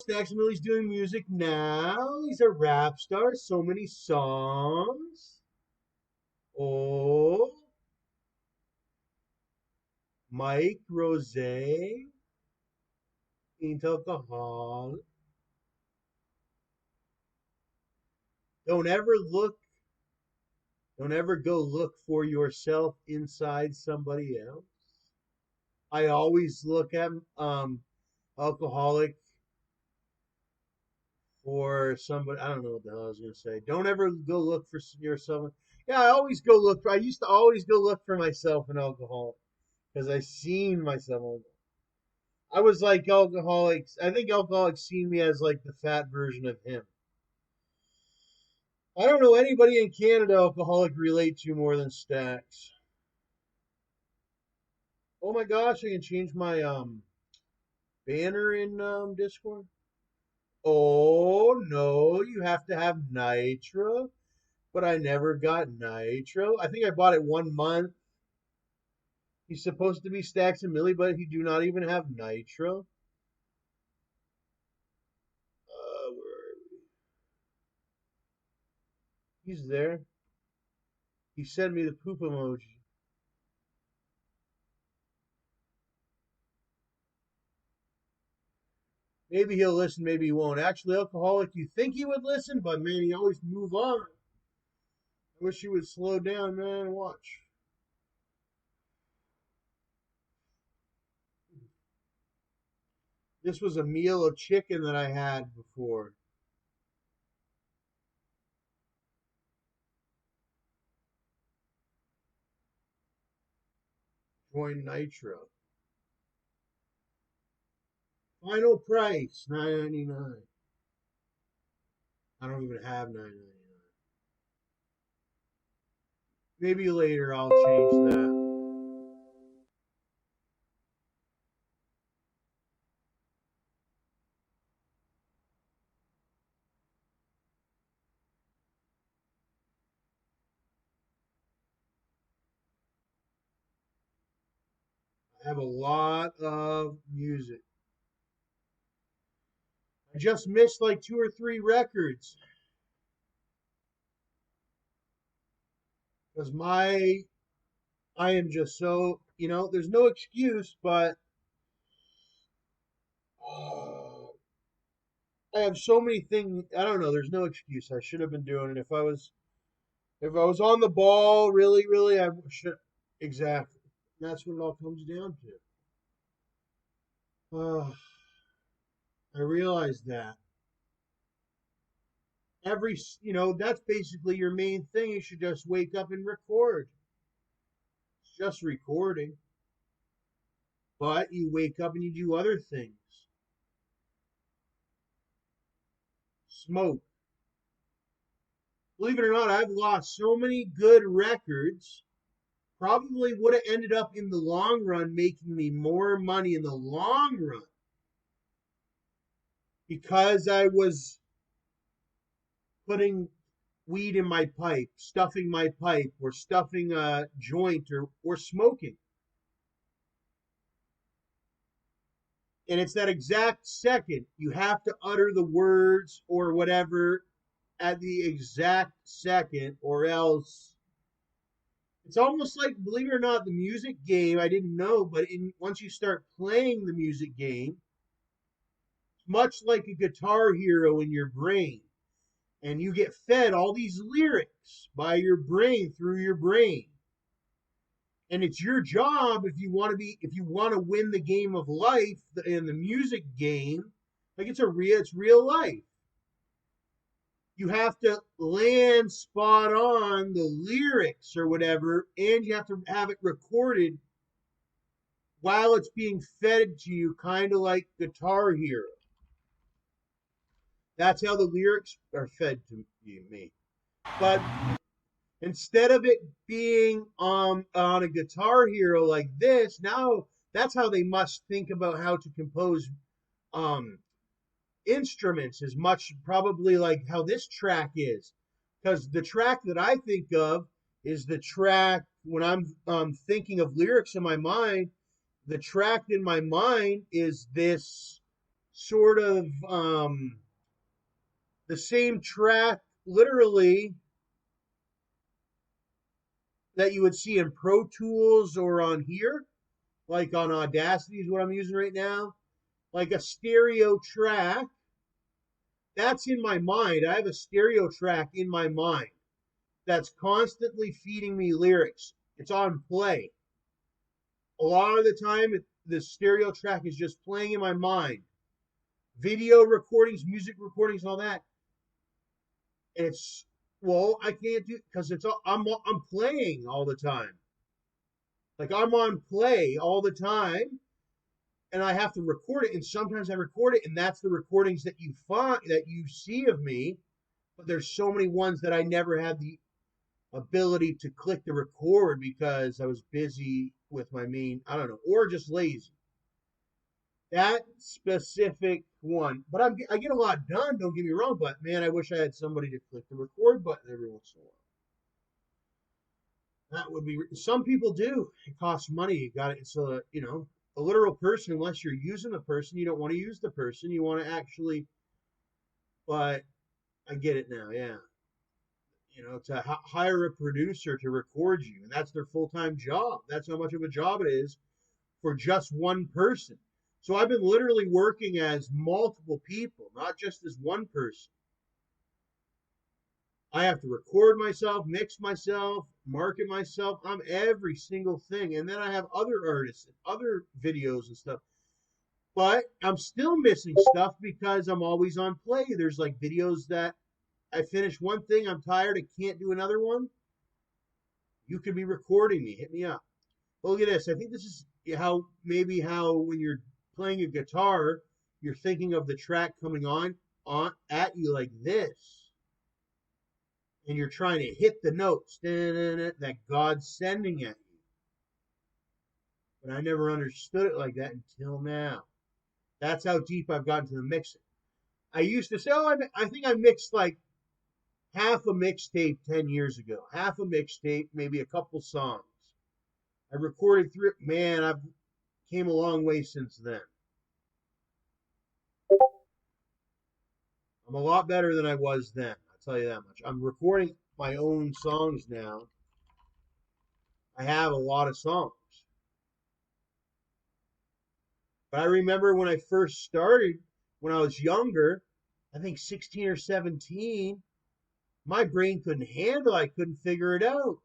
StacksAMilli's doing music now. He's a rap star. So many songs. Oh, Mike Rose, ain't alcoholic. Don't ever look, don't ever go look for yourself inside somebody else. I always look at alcoholic for somebody. I don't know what the hell I was gonna say. Don't ever go look for yourself. Yeah, I always go look for. I used to always go look for myself in alcoholic because I seen myself. I was like alcoholics. I think alcoholics see me as like the fat version of him. I don't know anybody in Canada alcoholic relate to more than Stacks. Oh my gosh, I can change my banner in Discord. Oh no, you have to have Nitro, but I never got Nitro. I think I bought it 1 month. He's supposed to be StacksAMilli, but he do not even have Nitro. Where are we? He's there. He sent me the poop emoji. Maybe he'll listen, maybe he won't. Actually, alcoholic, you think he would listen, but man, he always move on. I wish he would slow down, man. Watch. This was a meal of chicken that I had before. Join Nitro. Final price, $9.99. I don't even have $9.99. Maybe later I'll change that. I have a lot of music. I just missed like 2 or 3 records because I am just so there's no excuse, but uh, I have so many things. I don't know. There's no excuse. I should have been doing it if I was on the ball. Really, really, I should exactly. That's what it all comes down to. I realized that that's basically your main thing. You should just wake up and record. It's just recording, but you wake up and you do other things. Smoke. Believe it or not, I've lost so many good records. Probably would have ended up in the long run making me more money in the long run because I was putting weed in my pipe, stuffing my pipe, or stuffing a joint, or smoking. And it's that exact second you have to utter the words or whatever at the exact second, or else it's almost like, believe it or not, the music game. I didn't know, but once you start playing the music game, it's much like a guitar hero in your brain, and you get fed all these lyrics by your brain through your brain. And it's your job if you want to win the game of life in the music game, like it's real life. You have to land spot on the lyrics or whatever, and you have to have it recorded while it's being fed to you, kind of like Guitar Hero. That's how the lyrics are fed to me. But instead of it being on a Guitar Hero like this, now that's how they must think about how to compose um, instruments, as much probably like how this track is. Because the track that I think of is the track when I'm thinking of lyrics in my mind. The track in my mind is this sort of the same track, literally, that you would see in Pro Tools or on here, like on Audacity is what I'm using right now, like a stereo track. That's in my mind. I have a stereo track in my mind that's constantly feeding me lyrics. It's on play. A lot of the time, the stereo track is just playing in my mind. Video recordings, music recordings, and all that. And it's, well, I can't do because it's I'm playing all the time. Like I'm on play all the time, and I have to record it. And sometimes I record it, and that's the recordings that you find that you see of me. But there's so many ones that I never had the ability to click the record because I was busy with my main, I don't know, or just lazy. That specific one, but I get a lot done. Don't get me wrong, but man, I wish I had somebody to click the record button every once in a while. That would be. Some people do. It costs money. You got it. It's a literal person. Unless you're using the person, you don't want to use the person. You want to actually. But I get it now. Yeah, to hire a producer to record you, and that's their full-time job. That's how much of a job it is for just one person. So I've been literally working as multiple people, not just as one person. I have to record myself, mix myself, market myself. I'm every single thing. And then I have other artists and other videos and stuff. But I'm still missing stuff because I'm always on play. There's like videos that I finish one thing, I'm tired, I can't do another one. You could be recording me. Hit me up. Well, look at this. I think this is how when you're playing a guitar, you're thinking of the track coming on at you like this, and you're trying to hit the notes that God's sending at you. But I never understood it like that until now. That's how deep I've gotten to the mixing. I used to say, oh, I think I mixed like half a mixtape 10 years ago. Half a mixtape, maybe a couple songs. I recorded through it. Man, I've came a long way since then. I'm a lot better than I was then. I'll tell you that much. I'm recording my own songs now. I have a lot of songs. But I remember when I first started, when I was younger, I think 16 or 17, my brain couldn't handle it. I couldn't figure it out.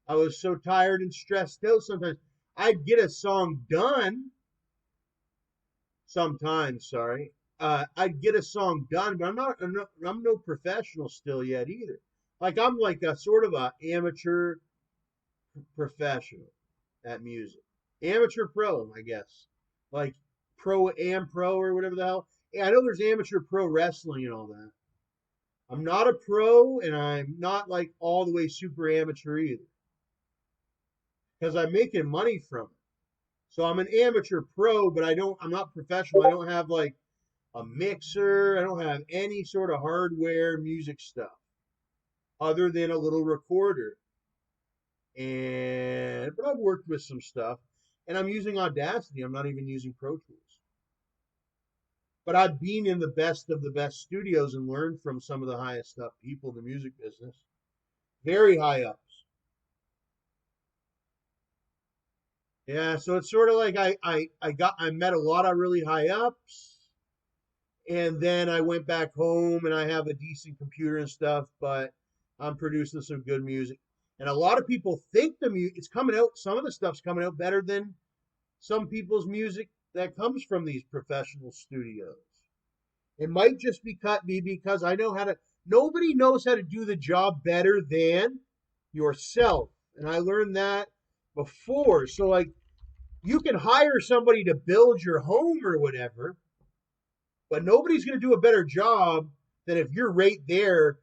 I was so tired and stressed out sometimes. I'd get a song done. Sometimes, sorry. I'd get a song done, but I'm no professional still yet either. Like I'm like a sort of a amateur professional at music. Amateur pro, I guess. Like pro or whatever the hell. Yeah, I know there's amateur pro wrestling and all that. I'm not a pro and I'm not like all the way super amateur either. Because I'm making money from it. So I'm an amateur pro, but I'm not professional. I don't have like a mixer. I don't have any sort of hardware music stuff other than a little recorder. But I've worked with some stuff and I'm using Audacity. I'm not even using Pro Tools. But I've been in the best of the best studios and learned from some of the highest up people in the music business. Very high ups. Yeah, so it's sort of like I met a lot of really high ups, and then I went back home and I have a decent computer and stuff, but I'm producing some good music. And a lot of people think it's coming out. Some of the stuff's coming out better than some people's music that comes from these professional studios. It might just be because I know how to. Nobody knows how to do the job better than yourself, and I learned that before. So like you can hire somebody to build your home or whatever, but nobody's going to do a better job than if you're right there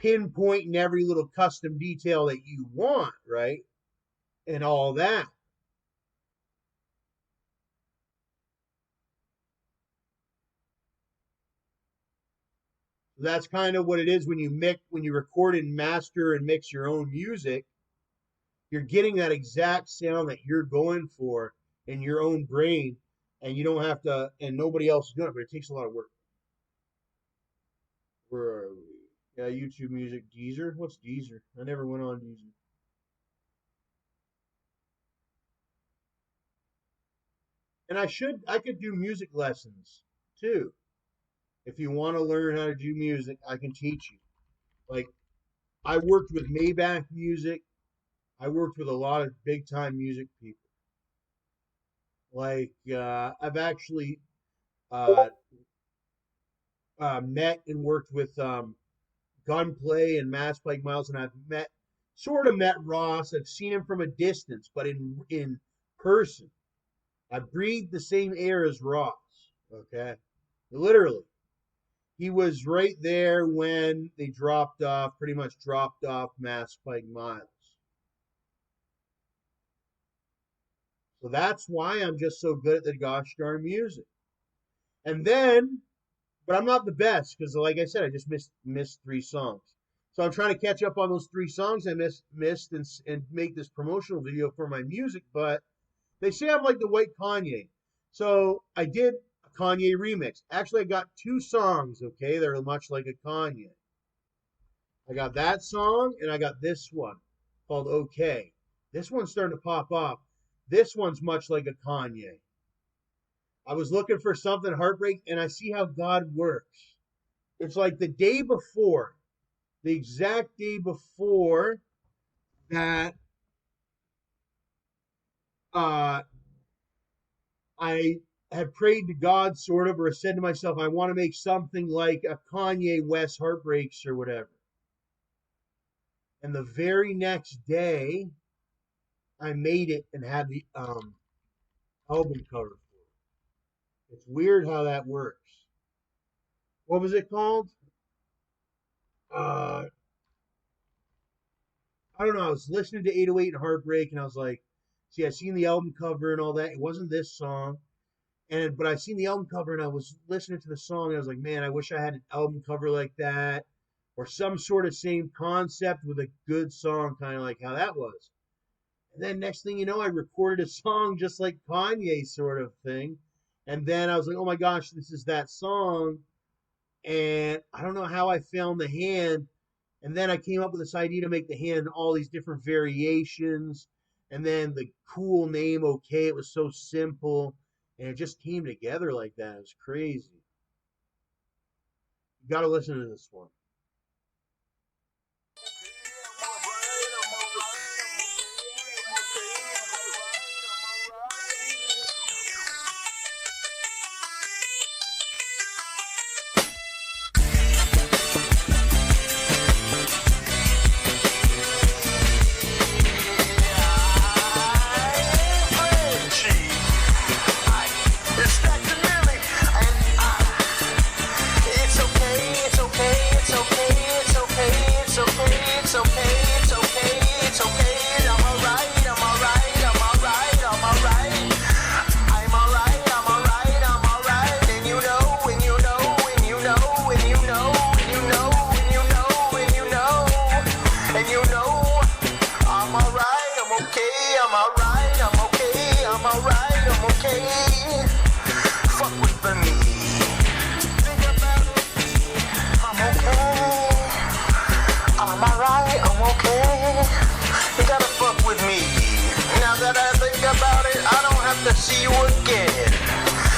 pinpointing every little custom detail that you want, right? And all that. That's kind of what it is when you record and master and mix your own music. You're getting that exact sound that you're going for in your own brain, and you don't have to, and nobody else is doing it, but it takes a lot of work. Where are we? Yeah, YouTube Music, Deezer. What's Deezer? I never went on Deezer. And I could do music lessons too. If you want to learn how to do music, I can teach you. Like, I worked with Maybach Music. I worked with a lot of big time music people. Like, I've actually uh, met and worked with Gunplay and Mass Pike Miles, and I've sort of met Ross. I've seen him from a distance, but in person, I breathed the same air as Ross. Okay, literally, he was right there when they pretty much dropped off Mass Pike Miles. So that's why I'm just so good at the gosh darn music. And then, but I'm not the best because, like I said, I just missed 3 songs. So I'm trying to catch up on those 3 songs I missed and make this promotional video for my music. But they say I'm like the white Kanye. So I did a Kanye remix. Actually, I got 2 songs, okay? They're much like a Kanye. I got that song and I got this one called Okay. This one's starting to pop off. This one's much like a Kanye. I was looking for something heartbreak and I see how God works. It's like the exact day before that uh, I had prayed to God, sort of, or said to myself, I want to make something like a Kanye West Heartbreaks or whatever. And the very next day, I made it and had the album cover for it. It's weird how that works. What was it called? Uh, I don't know. I was listening to 808 and Heartbreak, and I was like, see, I seen the album cover and all that. It wasn't this song. But I seen the album cover and I was listening to the song and I was like, man, I wish I had an album cover like that or some sort of same concept with a good song, kind of like how that was. And then next thing you know, I recorded a song just like Kanye sort of thing. And then I was like, oh my gosh, this is that song. And I don't know how I found the hand. And then I came up with this idea to make the hand all these different variations. And then the cool name, Okay, it was so simple. And it just came together like that. It was crazy. You got to listen to this one. See you again.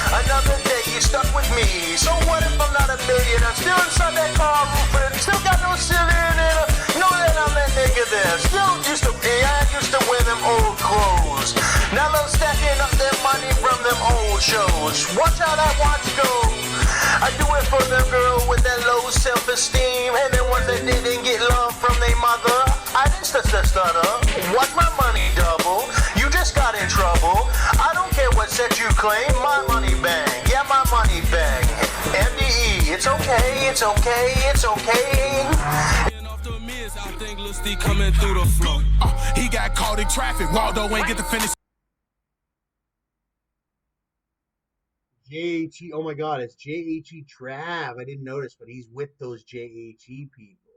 Another day you stuck with me. So what if I'm not a millionaire? I'm still inside that car roof, but still got no ceiling in it. Know that I'm that nigga there. Still used to be, I used to wear them old clothes. Now I'm stacking up their money from them old shows. Watch how that watch go. I do it for the girl with that low self-esteem, and then ones that didn't get love from their mother. I just stutter. Watch my money double. You just got in trouble. I don't care what set you claim. My money bang. Yeah, my money bang. MDE. It's okay. It's okay. It's okay. I think Lil Steve coming through the floor. He got caught in traffic. Waldo ain't get to finish. JHE. Oh my God, it's JHE Trav. I didn't notice, but he's with those JHE people.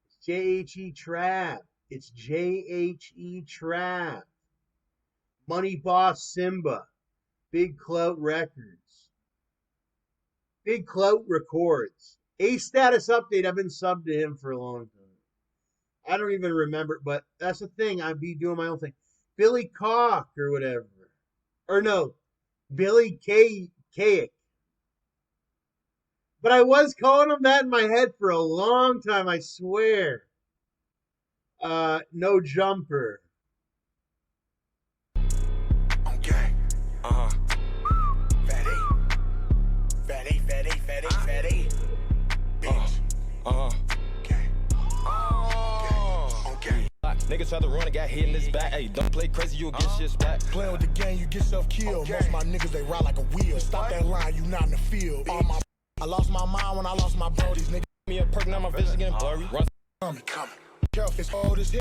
It's JHE Trav. It's JHE Trav. Money Boss Simba. Big Clout Records. Big Clout Records. A status update. I've been subbed to him for a long time. I don't even remember, but that's the thing. I'd be doing my own thing. Billy Cock or whatever. Or no, Billy Kayak. But I was calling him that in my head for a long time, I swear. No Jumper. Okay. Fatty. Bitch. Okay. Okay. Niggas try to run and got hit in this back. Hey, don't play crazy, you'll get shit back. Playing with the game, you get yourself killed. Most of my niggas, they ride like a wheel. Stop that line, you not in the field. I lost my mind when I lost my bro. These niggas Me a perk, now my vision getting blurry. Run. coming. Careful, it's old as hell.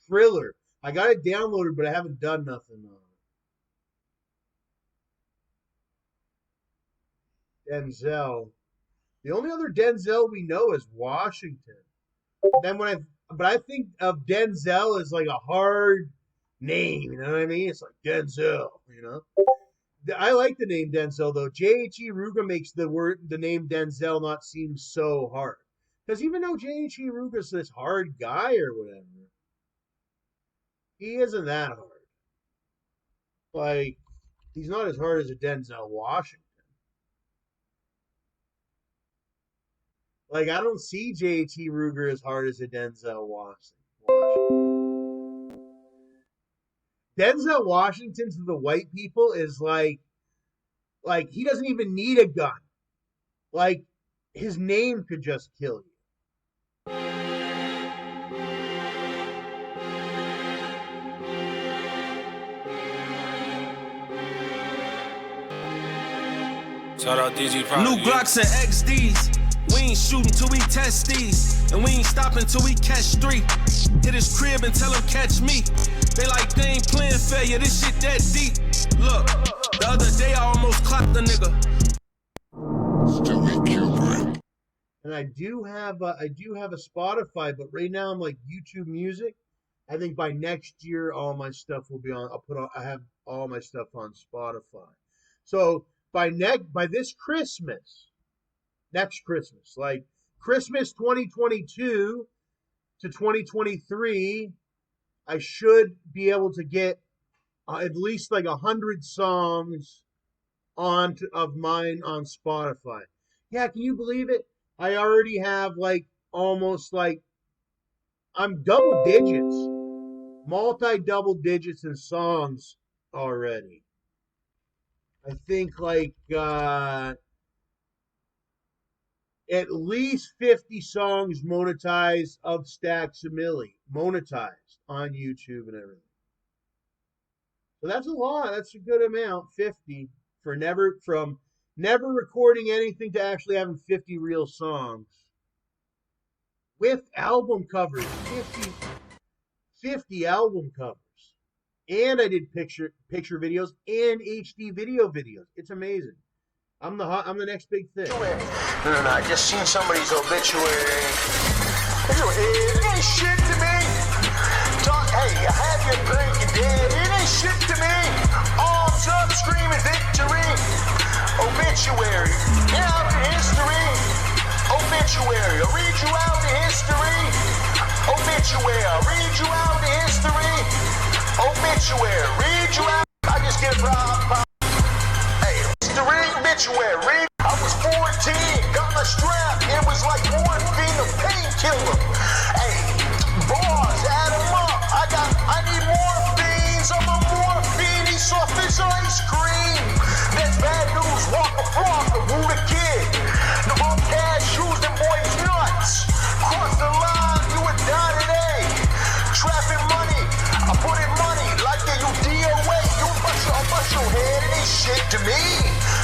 Thriller. I got it downloaded, but I haven't done nothing on it. Denzel. The only other Denzel we know is Washington. Then but I think of Denzel as like a hard name, you know what I mean? It's like Denzel, you know? I like the name Denzel though. J.H.E. Ruga makes the name Denzel not seem so hard. Because even though J.H.E. Ruga's this hard guy or whatever, he isn't that hard. Like, he's not as hard as a Denzel Washington. Like, I don't see J.T. Ruger as hard as a Denzel Washington. Denzel Washington to the white people is like he doesn't even need a gun. Like, his name could just kill you. Shout out DG New Glocks and XDs. We ain't shooting till we test these. And we ain't stopping till we catch 3. Hit his crib and tell him catch me. They like they ain't playing fair, yeah, this shit that deep. Look, the other day I almost clocked the nigga. And I do have a Spotify, but right now I'm like YouTube Music. I think by next year all my stuff will be on. I have all my stuff on Spotify. So by this Christmas, next Christmas, like Christmas 2022 to 2023, I should be able to get at least like 100 songs of mine on Spotify. Yeah, can you believe it? I already have like almost like I'm double digits, multi-double digits in songs already. I think like at least 50 songs monetized of StacksAMilli, monetized on YouTube and everything. So that's a lot. That's a good amount, 50 from never recording anything to actually having 50 real songs with album covers, 50 album covers. And I did picture videos and HD videos. It's amazing. I'm the next big thing. No, I just seen somebody's obituary. It ain't shit to me. Hey, I have your blanket dead. It ain't shit to me. Arms up, screaming victory. Obituary. Get out the history. Obituary. I'll read you out the history. Obituary. I'll read you out the history. Obituary. Read you out. I just get robbed. Hey, history. Obituary. I was 14. Got my strap. It was like morphine, a painkiller. Hey, bars, add them up. I need morphines. I'm a morphine. He's soft as ice cream. That's bad news. Walk a flock, a Buddha kid. The wrong cashews, them boys nuts. Cross the line, you would die today. Trapping money, I put in money like the UDOA. You bust your head, it ain't shit to me.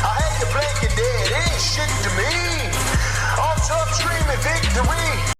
I had your blanket dead, it ain't shit to me. Arms up, screaming victory.